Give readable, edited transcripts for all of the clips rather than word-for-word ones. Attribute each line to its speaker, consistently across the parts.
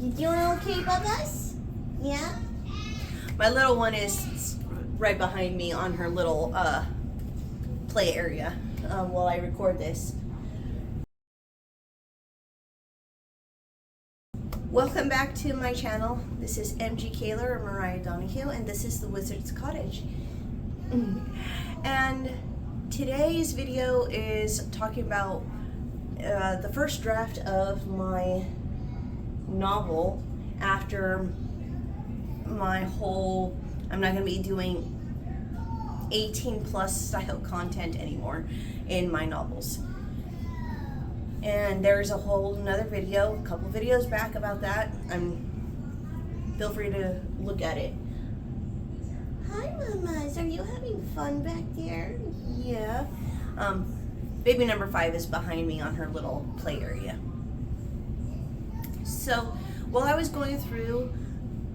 Speaker 1: You doing okay, Bubba's? Yeah?
Speaker 2: My little one is right behind me on her little play area while I record this. Welcome back to my channel. This is MG Kaler or Mariah Donahue, and this is the Wizard's Cottage. And today's video is talking about the first draft of my novel after my whole, I'm not going to be doing 18 plus style content anymore in my novels. And there's a whole another video, a couple videos back about that. Feel free to look at it.
Speaker 1: Hi, Mamas. Are you having fun back there?
Speaker 2: Yeah. Baby number 5 is behind me on her little play area. So while I was going through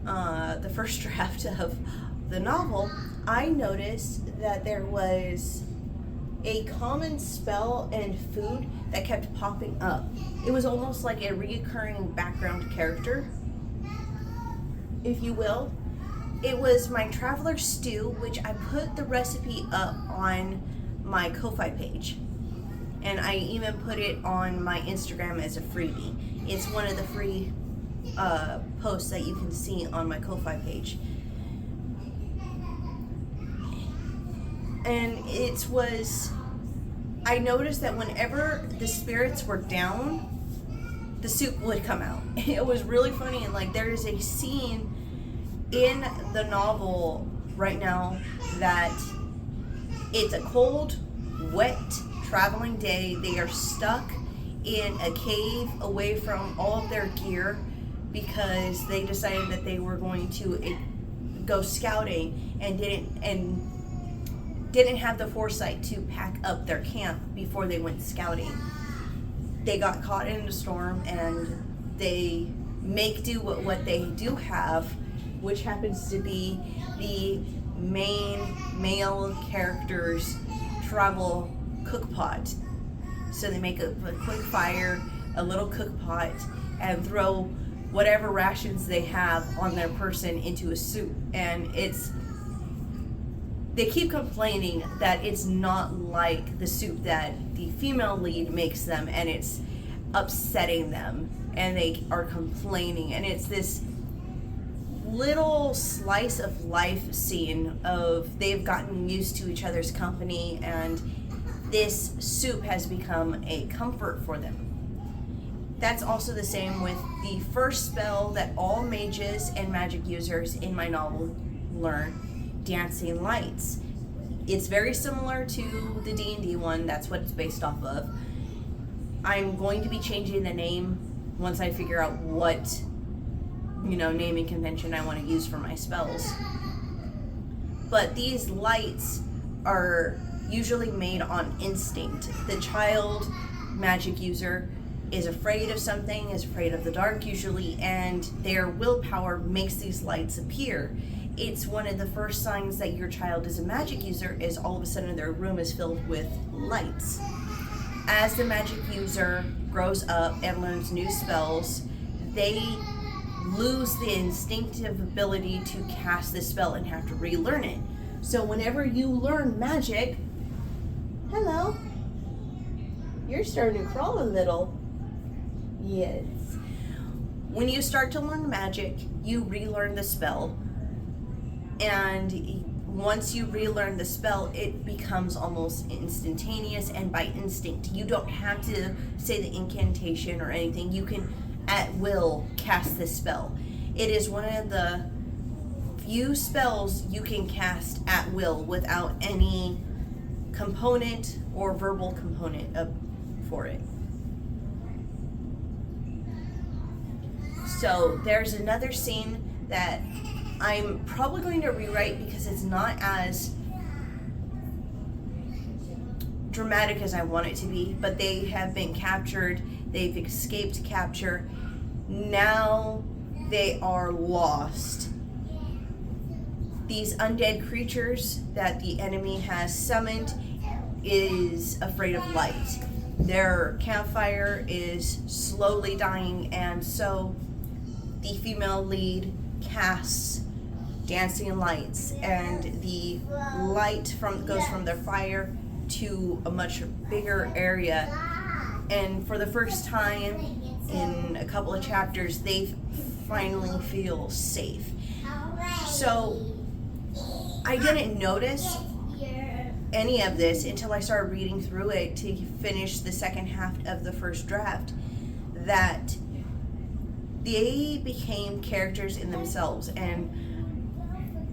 Speaker 2: the first draft of the novel, I noticed that there was a common spell and food that kept popping up. It was almost like a recurring background character, if you will. It was my traveler stew, which I put the recipe up on my Ko-Fi page. And I even put it on my Instagram as a freebie. It's one of the free posts that you can see on my Ko-Fi page. And I noticed that whenever the spirits were down, the soup would come out. It was really funny, and like there is a scene in the novel right now that it's a cold, wet, traveling day. They are stuck in a cave away from all of their gear because they decided that they were going to go scouting and didn't have the foresight to pack up their camp before they went scouting. They got caught in a storm and they make do with what they do have, which happens to be the main male character's travel cook pot. So they make a quick fire, a little cook pot, and throw whatever rations they have on their person into a soup. And they keep complaining that it's not like the soup that the female lead makes them, and it's upsetting them, and they are complaining. And it's this little slice of life scene of they've gotten used to each other's company, and this soup has become a comfort for them. That's also the same with the first spell that all mages and magic users in my novel learn, Dancing Lights. It's very similar to the D&D one. That's what it's based off of. I'm going to be changing the name once I figure out what naming convention I want to use for my spells. But these lights are usually made on instinct. The child magic user is afraid of something, is afraid of the dark usually, and their willpower makes these lights appear. It's one of the first signs that your child is a magic user is all of a sudden their room is filled with lights. As the magic user grows up and learns new spells, they lose the instinctive ability to cast this spell and have to relearn it. So whenever you learn magic, hello, you're starting to crawl a little. Yes. When you start to learn magic, you relearn the spell. And once you relearn the spell, it becomes almost instantaneous and by instinct. You don't have to say the incantation or anything. You can at will cast this spell. It is one of the few spells you can cast at will without any component or verbal component for it. So there's another scene that I'm probably going to rewrite because it's not as dramatic as I want it to be, but they have been captured, they've escaped capture, now they are lost. These undead creatures that the enemy has summoned is afraid of light. Their campfire is slowly dying, and so the female lead casts dancing lights, and the light goes from their fire to a much bigger area, and for the first time in a couple of chapters they finally feel safe. So I didn't notice any of this until I started reading through it to finish the second half of the first draft, that they became characters in themselves. And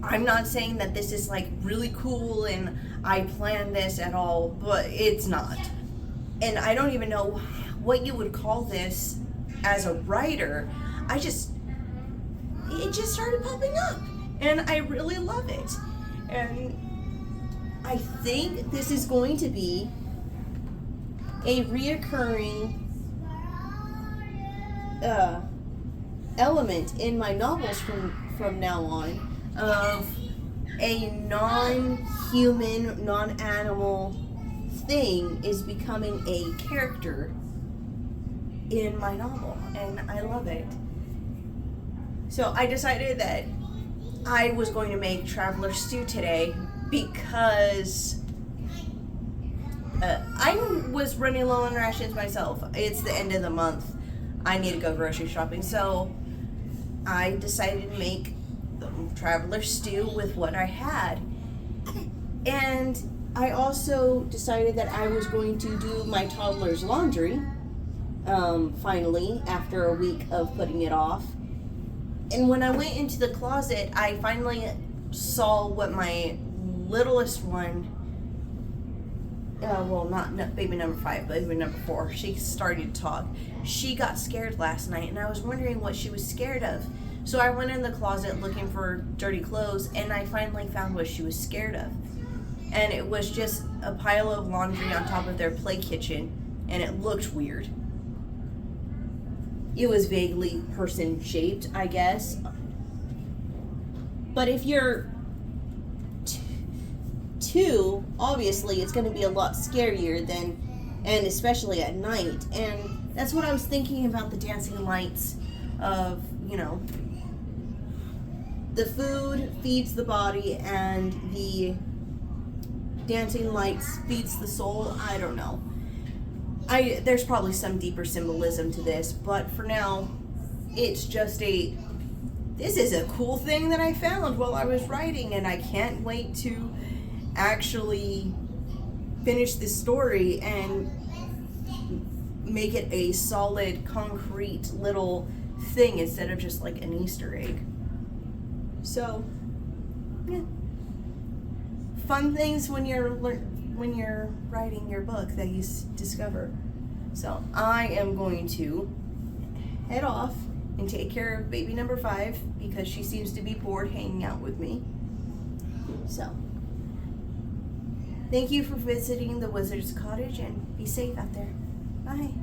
Speaker 2: I'm not saying that this is like really cool and I planned this at all, but it's not. And I don't even know what you would call this as a writer. It just started popping up and I really love it. And I think this is going to be a reoccurring element in my novels from now on, of a non-human, non-animal thing is becoming a character in my novel, and I love it. So I decided that I was going to make Traveler Stew today because I was running low on rations myself. It's the end of the month. I need to go grocery shopping, so I decided to make Traveler Stew with what I had. And I also decided that I was going to do my toddler's laundry, finally, after a week of putting it off. And when I went into the closet, I finally saw what my littlest one, well, not baby number 5, but baby number 4, she started to talk. She got scared last night, and I was wondering what she was scared of. So I went in the closet looking for dirty clothes, and I finally found what she was scared of. And it was just a pile of laundry on top of their play kitchen, and it looked weird. It was vaguely person-shaped, I guess. But if you're 2, obviously it's going to be a lot scarier than, and especially at night. And that's what I was thinking about the dancing lights of, you know, the food feeds the body and the dancing lights feeds the soul. I don't know. There's probably some deeper symbolism to this, but for now, it's just this is a cool thing that I found while I was writing, and I can't wait to actually finish this story and make it a solid, concrete little thing instead of just like an Easter egg. So, yeah. Fun things when you're writing your book that you discover. So I am going to head off and take care of baby number 5 because she seems to be bored hanging out with me. So thank you for visiting the Wizard's Cottage, and be safe out there. Bye.